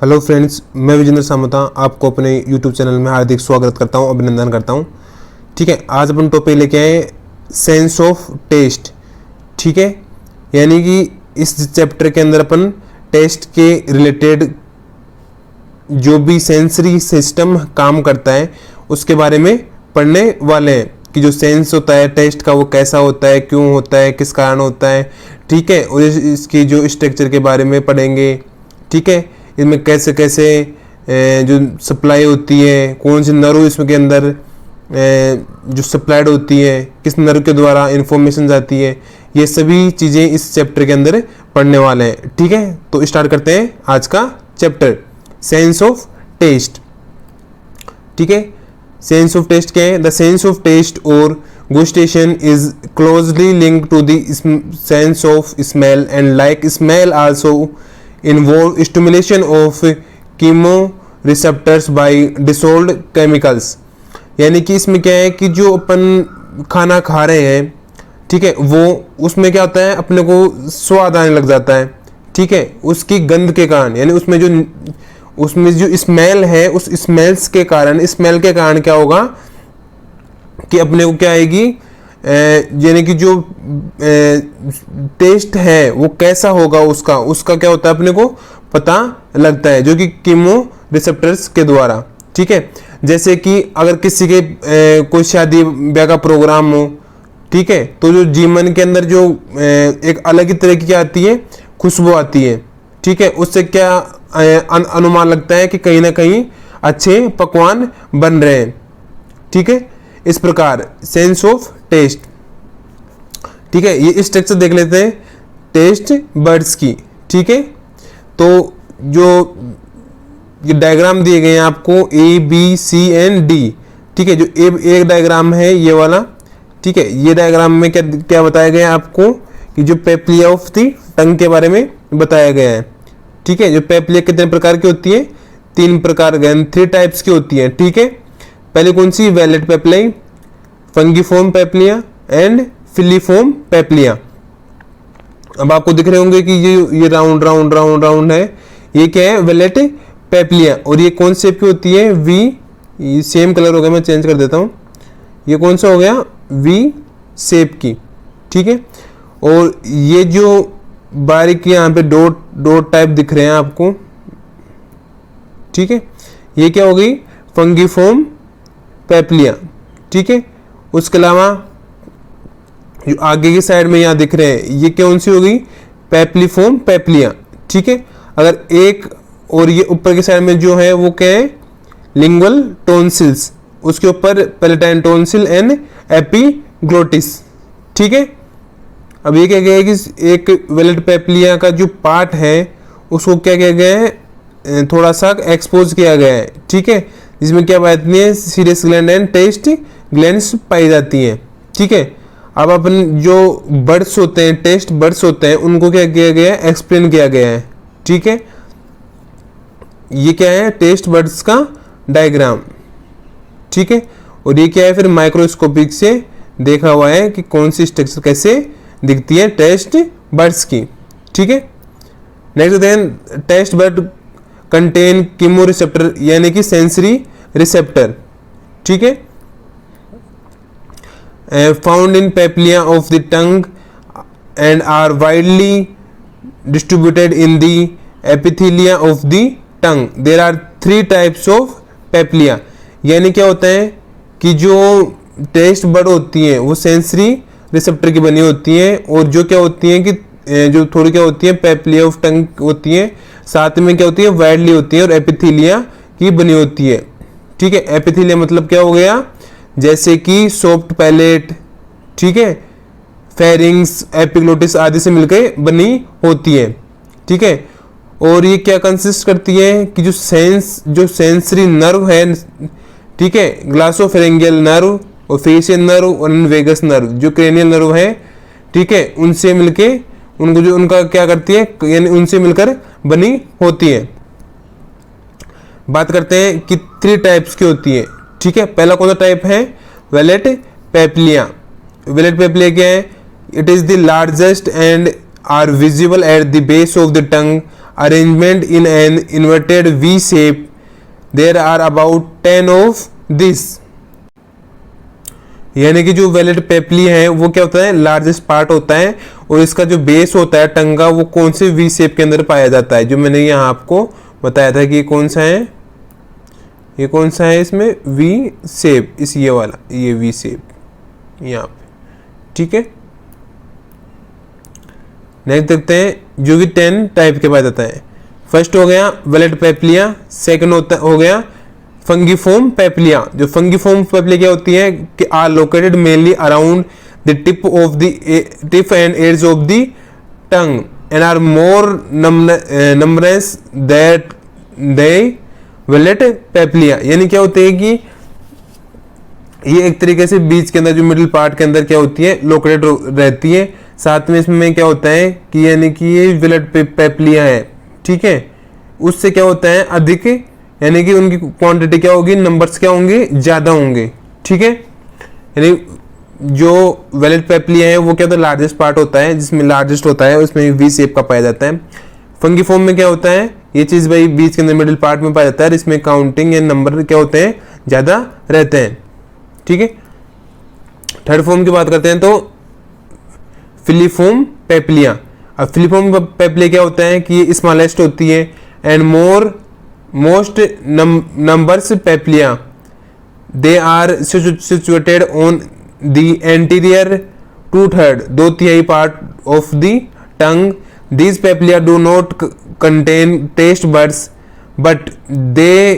Hello friends, मैं विजेंद्र सामता आपको अपने यूट्यूब चैनल में हार्दिक स्वागत करता हूं, अभिनंदन करता हूं। ठीक है, आज अपन टॉपिक लेके आए सेंस ऑफ टेस्ट। ठीक है, यानी कि इस चैप्टर के अंदर अपन टेस्ट के रिलेटेड जो भी सेंसरी सिस्टम काम करता है उसके बारे में पढ़ने वाले हैं कि जो सेंस होता है टेस्ट का वो कैसा होता है, क्यों होता है, किस कारण होता है। ठीक है, और इसकी जो स्ट्रक्चर के बारे में पढ़ेंगे। ठीक है, इसमें कैसे कैसे जो सप्लाई होती है, कौन सी नर्व इसमें के अंदर जो सप्लाइड होती है, किस नर्व के द्वारा इंफॉर्मेशन जाती है, ये सभी चीज़ें इस चैप्टर के अंदर पढ़ने वाले हैं। ठीक है, तो स्टार्ट करते हैं आज का चैप्टर, सेंस ऑफ टेस्ट। ठीक है, सेंस ऑफ टेस्ट क्या है? द सेंस ऑफ टेस्ट और gustation is closely linked to the sense of smell, and like smell also involve stimulation of chemoreceptors by dissolved chemicals। यानी कि इसमें क्या है कि जो अपन खाना खा रहे हैं, ठीक है, वो उसमें क्या होता है, अपने को स्वाद आने लग जाता है। ठीक है, उसकी गंध के कारण, यानी उसमें जो स्मेल है, उस स्मेल्स के कारण, स्मेल के कारण क्या होगा कि अपने को क्या आएगी, यानी कि जो टेस्ट है वो कैसा होगा, उसका क्या होता है अपने को पता लगता है, जो कि कीमो रिसेप्टर्स के द्वारा। ठीक है, जैसे कि अगर किसी के कोई शादी ब्याह का प्रोग्राम हो, ठीक है, तो जो जीवन के अंदर जो एक अलग ही तरह की क्या आती है, खुशबू आती है। ठीक है, उससे क्या अनुमान लगता है कि कहीं ना कहीं अच्छे पकवान बन रहे हैं। ठीक है, इस प्रकार सेंस ऑफ टेस्ट। ठीक है, ये स्ट्रक्चर देख लेते हैं टेस्ट बर्ड्स की। ठीक है, तो जो ये डायग्राम दिए गए हैं आपको A B C and D. ठीक है, जो एक डायग्राम है ये वाला। ठीक है, ये डायग्राम में क्या क्या बताया गया है आपको कि जो पेप्लिया ऑफ द टंग के बारे में बताया गया है। ठीक है, जो पेप्लिया कितने प्रकार की होती है? 3 प्रकार, 3 टाइप्स की होती है। ठीक है, पहले कौन सी? Vallate papillae, fungiform papillae and filiform papillae. अब आपको दिख रहे होंगे कि ये राउंड राउंड राउंड राउंड है, ये क्या है? वेलेट पेप्लिया। और ये कौन शेप की होती है? वी, ये सेम कलर हो गया, मैं चेंज कर देता हूँ। ये कौन सा हो गया? वी शेप की। ठीक है, और ये जो बारीक यहाँ पे डॉट डॉट टाइप दिख रहे हैं आपको, ठीक है, ये क्या हो गई? फंगीफॉर्म पेप्लिया। ठीक है, उसके अलावा जो आगे की साइड में यहाँ दिख रहे हैं, ये कौन सी हो गई? पेप्लीफॉर्म पेप्लिया। ठीक है, अगर एक और ये ऊपर की साइड में जो है वो क्या है? लिंगुअल टॉन्सिल्स, उसके ऊपर पैलेटाइन टॉन्सिल एंड एपिग्लोटिस। ठीक है, अब ये क्या गया है कि एक वेलेट पेप्लिया का जो पार्ट है उसको क्या किया गया है? थोड़ा सा एक्सपोज किया गया है। ठीक है, जिसमें क्या पाती है? Serous gland and taste glands पाई जाती हैं। ठीक है, अब अपन जो बर्ड्स होते हैं, टेस्ट बर्ड्स होते हैं, उनको क्या किया गया है? एक्सप्लेन किया गया है। ठीक है, ये क्या है? टेस्ट बर्ड्स का डायग्राम। ठीक है, और ये क्या है? फिर माइक्रोस्कोपिक से देखा हुआ है कि कौन सी स्ट्रक्चर कैसे दिखती है टेस्ट बर्ड्स की। ठीक है, next then taste bud contain chemoreceptor, यानी कि सेंसरी रिसेप्टर। ठीक है, found in papillae of the tongue and are widely distributed in the epithelia of the tongue. There are 3 types of papillae. यानी क्या होता है कि जो टेस्ट बर्ड होती है वो सेंसरी रिसेप्टर की बनी होती है, और जो क्या होती है कि जो थोड़ी क्या होती है, पेप्लिया ऑफ टंग होती है, साथ में क्या होती है? वाइडली होती है और एपिथेलिया की बनी होती है। ठीक है, एपिथेलिया मतलब क्या हो गया? जैसे कि सॉफ्ट पैलेट, ठीक है, फेरिंग्स, एपिग्लोटिस आदि से मिलकर बनी होती है। ठीक है, और ये क्या कंसिस्ट करती है कि जो सेंसरी नर्व है, ठीक है, ग्लासोफेरेंजियल नर्व और फेशियल नर्व और वेगस नर्व, जो क्रेनियल नर्व है, ठीक है, उनसे मिलके उनको जो उनका क्या करती है, यानी उनसे मिलकर बनी होती है। बात करते हैं कि 3 टाइप्स की होती है। ठीक है, पहला कौन सा टाइप है? वेलेट पेप्लिया। वेलेट पेप्लिया क्या है? It is the largest and are visible at the base of the tongue arrangement in an inverted V shape. There are about 10 of this. यानी कि जो वेलेट पेपली है वो क्या होता है, लार्जेस्ट पार्ट होता है, और इसका जो बेस होता है टंग का वो कौन से वी शेप के अंदर पाया जाता है, जो मैंने यहाँ आपको बताया था कि ये कौन सा है, ये कौन सा है, इसमें वी शेप, इस ये वाला, ये वी शेप यहाँ पे, ठीक है। नेक्स्ट देखते हैं जो कि 10 टाइप के पाया जाता है। फर्स्ट हो गया वेलेट पेपलिया, सेकंड हो गया फंगीफॉर्म पेपलिया। जो फंगीफॉर्म पेपलिया क्या होती है कि are located mainly around the tip of the tip and edge of the tongue and are more numerous that they vallate papillae. यानी क्या होते हैं कि ये एक तरीके से बीच के अंदर जो मिडिल पार्ट के अंदर क्या होती है, लोकेटेड रहती है। साथ में इसमें क्या होता है कि यानी कि ये वेलेट पेपलिया है, ठीक है, उससे क्या होता है अधिक, यानी कि उनकी क्वांटिटी क्या होगी, नंबर्स क्या होंगे, ज्यादा होंगे, ठीक है। यानी जो वेलेट पेपलिया है वो क्या होता है, लार्जेस्ट पार्ट होता है, जिसमें लार्जेस्ट होता है उसमें वी शेप का पाया जाता है। फंगीफॉर्म में क्या होता है, ये चीज भाई बीच के अंदर मिडिल पार्ट में पाया जाता है, इसमें काउंटिंग या नंबर क्या होते हैं, ज्यादा रहते हैं, ठीक है। थर्ड फॉर्म की बात करते हैं तो फिलीफॉर्म पेपलिया। अब फिलीफॉर्म पेपलिया क्या होता है कि ये स्मॉलेस्ट होती है and most numerous papillae, they are situated on the anterior 2/3, 2/3 part of the tongue. These papillae do not contain taste buds but they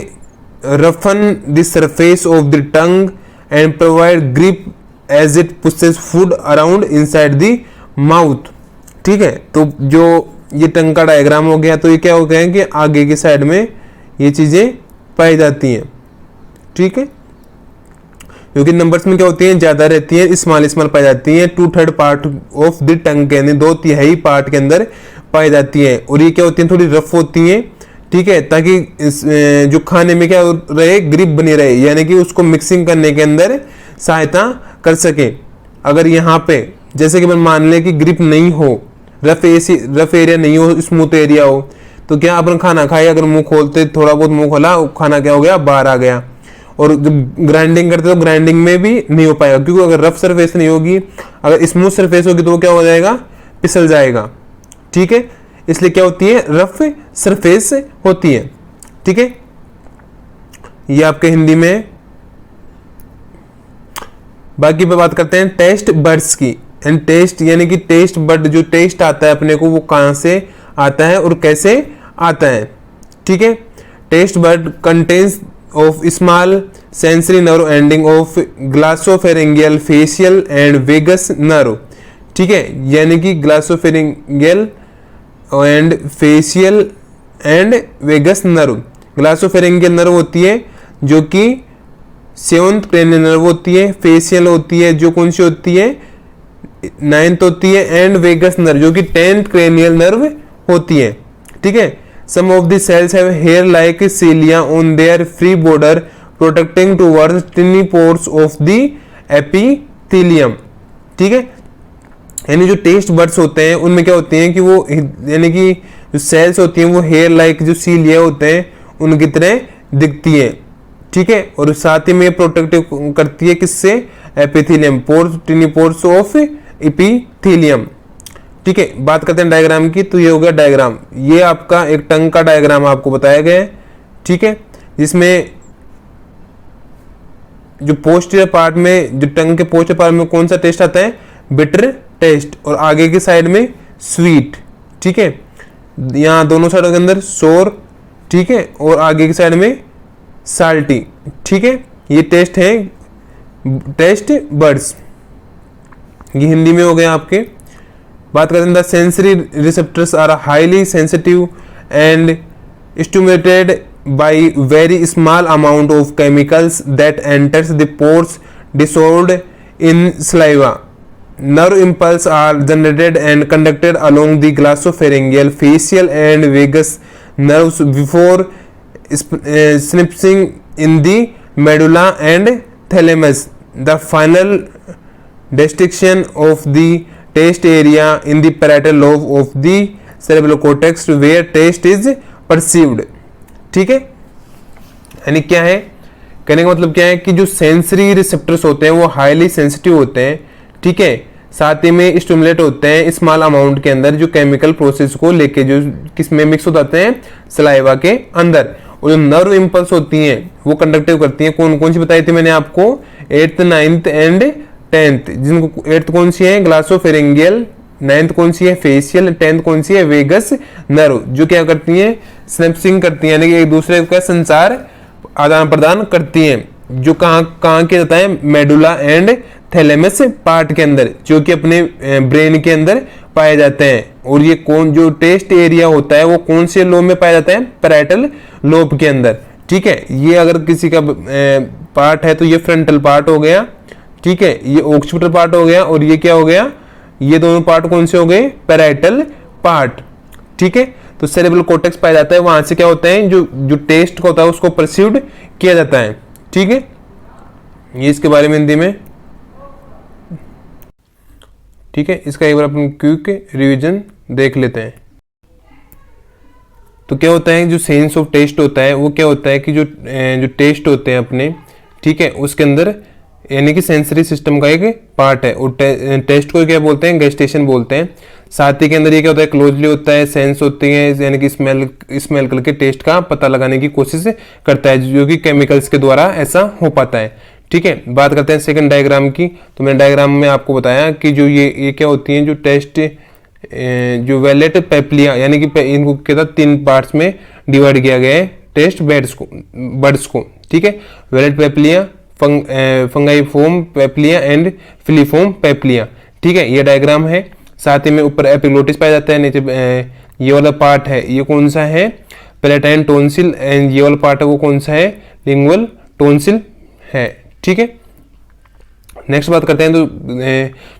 roughen the surface of the tongue and provide grip as it pushes food around inside the mouth, ठीक है। तो जो ये टंग का diagram हो गया, तो ये क्या हो गया कि आगे की साइड में ये चीजें पाई जाती हैं, ठीक है, क्योंकि नंबर्स में क्या होती हैं, ज्यादा रहती है, स्मॉल पाई जाती है। 2/3 पार्ट ऑफ द टंग के अंदर, 2/3 पार्ट के अंदर पाई जाती है, और ये क्या होती है, थोड़ी रफ होती है, ठीक है, ताकि जो खाने में क्या रहे, ग्रिप बनी रहे, यानी कि उसको मिक्सिंग करने के अंदर सहायता कर सके। अगर यहाँ पे जैसे कि मान लें कि ग्रिप नहीं हो, रफ एरिया नहीं हो, स्मूथ एरिया हो, तो क्या अपन खाना खाए, अगर मुंह खोलते, थोड़ा बहुत मुंह खोला, खाना क्या हो गया, बाहर आ गया। और जब ग्राइंडिंग करते तो ग्राइंडिंग में भी नहीं हो पाएगा, क्योंकि अगर रफ सरफेस नहीं होगी, अगर स्मूथ सरफेस होगी तो वो क्या हो जाएगा, फिसल जाएगा, ठीक है। इसलिए क्या होती है, रफ सरफेस होती है, ठीक है। ये आपके हिंदी में। बाकी पे बात करते हैं टेस्ट बड्स की। एंड टेस्ट यानी कि टेस्ट बड, जो टेस्ट आता है अपने को, वो कहां से आता है और कैसे आता है, ठीक है। Test bud contains of small sensory nerve ending of glossopharyngeal, facial and vagus nerve, ठीक है। यानी कि glossopharyngeal and facial and vagus nerve. Glossopharyngeal nerve होती है जो कि 7th क्रेनियल नर्व होती है, फेशियल होती है जो कौन सी होती है, 9th होती है, एंड वेगस नर्व जो कि 10th क्रेनियल नर्व होती है, ठीक है। Some of the cells have hair-like cilia on their free border, protecting towards tiny pores of the epithelium, ठीक है। यानी जो टेस्ट बड्स होते हैं उनमें क्या होते हैं कि वो, यानी कि जो सेल्स होती हैं वो हेयर लाइक जो सीलिया होते हैं उनकी तरह दिखती है, ठीक है। और साथ ही में प्रोटेक्ट करती है किससे, epithelium, pores, टिनी pores of epithelium, ठीक है। बात करते हैं डायग्राम की, तो ये हो गया डायग्राम, ये आपका एक टंग का डायग्राम आपको बताया गया है, ठीक है, जिसमें जो पोस्टीरियर पार्ट में, जो टंग के पोस्टीरियर पार्ट में कौन सा टेस्ट आता है, बिटर टेस्ट, और आगे की साइड में स्वीट, ठीक है। यहाँ दोनों साइडों के अंदर सोर, ठीक है, और आगे की साइड में साल्टी, ठीक है। ये टेस्ट है, टेस्ट बर्ड्स, ये हिंदी में हो गया आपके। बात करते हैं the sensory receptors are highly sensitive and stimulated by very small amount of chemicals that enters the pores dissolved in saliva. Nerve impulses are generated and conducted along the glossopharyngeal, facial and vagus nerves before synapsing in the medulla and thalamus. The final destination of the taste area in the parietal lobe of the cerebral cortex where taste is perceived. ठीक है, यानी क्या है, कहने का मतलब क्या है कि जो सेंसरी रिसेप्टर्स होते हैं वो हाईली सेंसिटिव होते हैं। ठीक है, साथ ही में स्टिमुलेट होते हैं स्मॉल अमाउंट के अंदर जो केमिकल प्रोसेस को लेके जो किस में मिक्स हो जाते हैं, सलाइवा के अंदर। और जो नर्व इंपल्स होती हैं वो कंडक्टिव करती हैं। कौन कौन सी बताई थी मैंने आपको, 8th 9th एंड 10th। जिनको 8th कौन सी है, ग्लासोफेरिंगियल, 9th कौन सी है, फेशियल, 10th कौन सी है, वेगस नर्व, जो क्या करती हैं, सिनेप्सिंग करती हैं, यानी कि एक दूसरे का संचार आदान प्रदान करती हैं। जो कहाँ किया जाता है, मेडुला एंड थैलेमस पार्ट के अंदर, जो कि अपने ब्रेन के अंदर पाए जाते हैं। और ये कौन जो टेस्ट एरिया होता है वो कौन से लोब में पाया जाता है, पैराइटल लोब के अंदर। ठीक है, ये अगर किसी का पार्ट है तो ये फ्रंटल पार्ट हो गया। ठीक है, ये ऑक्सीपिटल पार्ट हो गया, और ये क्या हो गया, ये दोनों पार्ट कौन से हो गए, पैराइटल पार्ट। ठीक है, तो सेरेब्रल कॉर्टेक्स पाया जाता है, वहां से क्या होता है, जो टेस्ट होता है उसको परसीव्ड किया जाता है। ठीक है, ये इसके बारे में हिंदी में। ठीक है, इसका एक बार अपन क्विक रिवीजन देख लेते हैं। तो क्या होता है, जो सेंस ऑफ टेस्ट होता है वो क्या होता है कि जो टेस्ट होते हैं अपने, ठीक है, उसके अंदर यानी कि सेंसरी सिस्टम का एक पार्ट है। और टेस्ट को क्या बोलते हैं, गस्टेशन बोलते हैं। साथ ही के अंदर ये क्या होता है, क्लोजली होता है, सेंस होती है, यानी कि स्मेल करके टेस्ट का पता लगाने की कोशिश करता है, जो कि केमिकल्स के द्वारा ऐसा हो पाता है। ठीक है, बात करते हैं सेकंड डायग्राम की। तो मैंने डायग्राम में आपको बताया कि जो ये क्या होती हैं, जो टेस्ट जो वेलेट पेप्लिया, यानी कि इनको क्या था, 3 पार्ट्स में डिवाइड किया गया है टेस्ट बर्ड्स को। ठीक है, वेलेट पेप्लिया, फंगाइफोम पेप्लिया एंड फिलीफोम पेप्लिया। ठीक है, ये डायग्राम है। साथ ही में ऊपर एपिग्लोटिस पाया जाता है, नीचे ये वाला पार्ट है, ये कौन सा है, पैलेटाइन टोंसिल, एंड ये वाला पार्ट है वो कौन सा है, लिंगुअल टोंसिल है। ठीक है, नेक्स्ट बात करते हैं। तो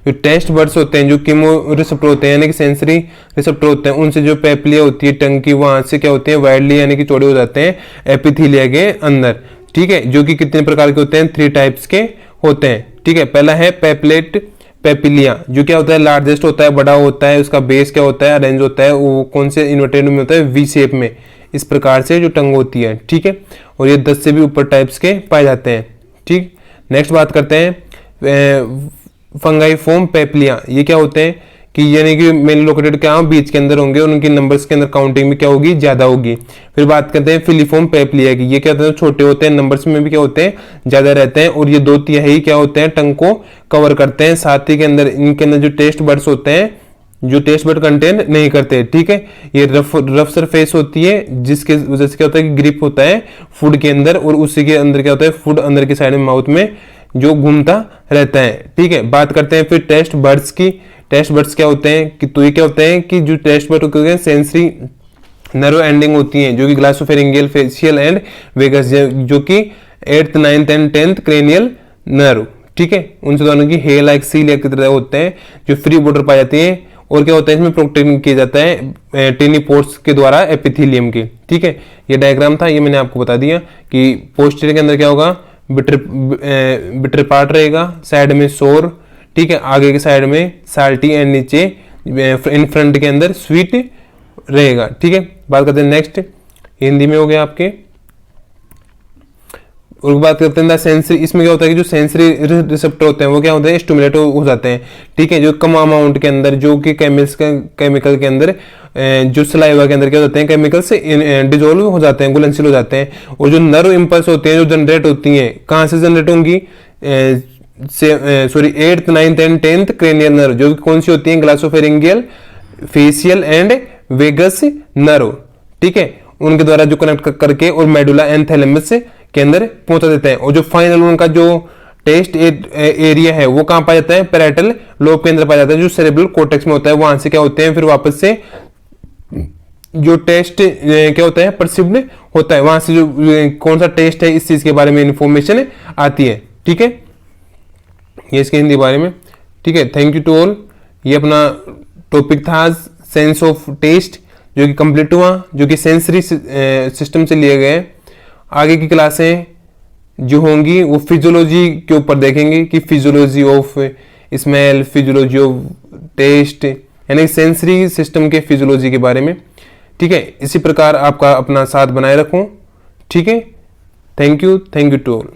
जो टेस्ट बर्ड्स होते हैं, जो कीमो रिसेप्टर होते हैं, यानी कि सेंसरी रिसेप्टर होते हैं, उनसे जो पेप्लिया होती है टंग की, वहां से क्या होते हैं, वाइडली यानी कि चौड़े हो जाते हैं एपिथेलिया के अंदर। ठीक है, जो कि कितने प्रकार के होते हैं, 3 टाइप्स के होते हैं। ठीक है, पहला है पेप्लेट पेपिलिया, जो क्या होता है, लार्जेस्ट होता है, बड़ा होता है, उसका बेस क्या होता है, अरेंज होता है, वो कौन से इन्वर्टेड में होता है, वी शेप में, इस प्रकार से जो टंग होती है। ठीक है, और ये 10 से भी ऊपर टाइप्स के पाए जाते हैं। ठीक, नेक्स्ट बात करते हैं फंगाइफोम पेप्लिया। ये क्या होते हैं कि यानी कि मेनली लोकेटेड क्या बीच के अंदर होंगे, और उनकी नंबर्स के अंदर काउंटिंग भी क्या होगी, ज्यादा होगी। फिर बात करते हैं फिलीफोम पेप्लिया की। ये क्या होते हैं, छोटे होते हैं, नंबर्स में भी क्या होते हैं, ज्यादा रहते हैं, और ये 2/3 क्या होते हैं, टंग को कवर करते हैं। साथ ही के अंदर इनके अंदर जो टेस्ट बर्ड्स होते हैं, जो टेस्ट बर्ड कंटेन नहीं करते। ठीक है, ये रफ सरफेस होती है, जिसके वजह से क्या होता है कि ग्रिप होता है फूड के अंदर, और उसी के अंदर क्या होता है, फूड अंदर की साइड में माउथ में जो घूमता रहता है। ठीक है, बात करते हैं फिर टेस्ट बर्ड्स की। टेस्ट बर्ड्स क्या होते हैं कि, तो ये क्या होते हैं कि जो टेस्ट बर्ड होते हैं सेंसरी नर्व एंडिंग होती हैं, जो कि ग्लासोफेरिंगियल, फेशियल एंड वेगस, जो कि 8th 9th and 10th cranial nerve. ठीक है, उनसे दोनों की हेयर लाइक सीलियर की तरह होते हैं, जो फ्री बॉर्डर पाई जाती है। और क्या होता है, इसमें प्रोटेक्ट किया जाता है टिनी पोर्स के द्वारा एपिथेलियम के। ठीक है, ये डायग्राम था, ये मैंने आपको बता दिया कि पोस्टीरियर के अंदर क्या होगा, बिटर पार्ट रहेगा, साइड में सोर, ठीक है, आगे के साइड में साल्टी, एंड नीचे इन फ्रंट के अंदर स्वीट रहेगा। ठीक है, बात करते हैं नेक्स्ट, हिंदी में हो गया आपके। और बात करते हैं सेंसरी, इसमें क्या होता है कि जो सेंसरी रिसेप्टर होते हैं वो क्या होते हैं, स्टिमुलेट हो जाते हैं। ठीक है, जो कम अमाउंट के अंदर, जो कि केमिकल के अंदर, जो सलाइवा के अंदर क्या होते हैं, केमिकल से डिजोल्व हो जाते हैं, घुलनशील हो जाते हैं। और जो नर्व इंपल्स होते हैं, जो जनरेट होती हैं, कहाँ से जनरेट होंगी, 8th 9th and 10th cranial nerve, जो कि कौन सी होती है, ग्लासोफेरिंगियल, फेशियल एंड वेगस नर्व। ठीक है, उनके द्वारा जो कनेक्ट करके और मेडुला एंड थैलेमस के अंदर पहुंचा देते हैं। और जो फाइनल उनका जो टेस्ट एरिया है वो कहां पाया जाता है, पैराइटल लोब के अंदर पाया जाता है, जो सेरेब्रल कॉर्टेक्स में होता है। वहां से क्या होते हैं, फिर वापस से जो टेस्ट क्या होता है, परसिव्ड होता है, वहां से जो कौन सा टेस्ट है इस चीज के बारे में इंफॉर्मेशन आती है। ठीक है, ये इसके हिंदी बारे में। ठीक है, थैंक यू टू ऑल। ये अपना टॉपिक था सेंस ऑफ टेस्ट, जो कि कंप्लीट हुआ, जो कि सेंसरी सिस्टम से लिए गए। आगे की क्लासें जो होंगी वो फिजियोलॉजी के ऊपर देखेंगे कि physiology of smell, physiology of taste, यानी सेंसरी सिस्टम के फिजियोलॉजी के बारे में। ठीक है, इसी प्रकार आपका अपना साथ बनाए रखूं। ठीक है, थैंक यू टू ऑल।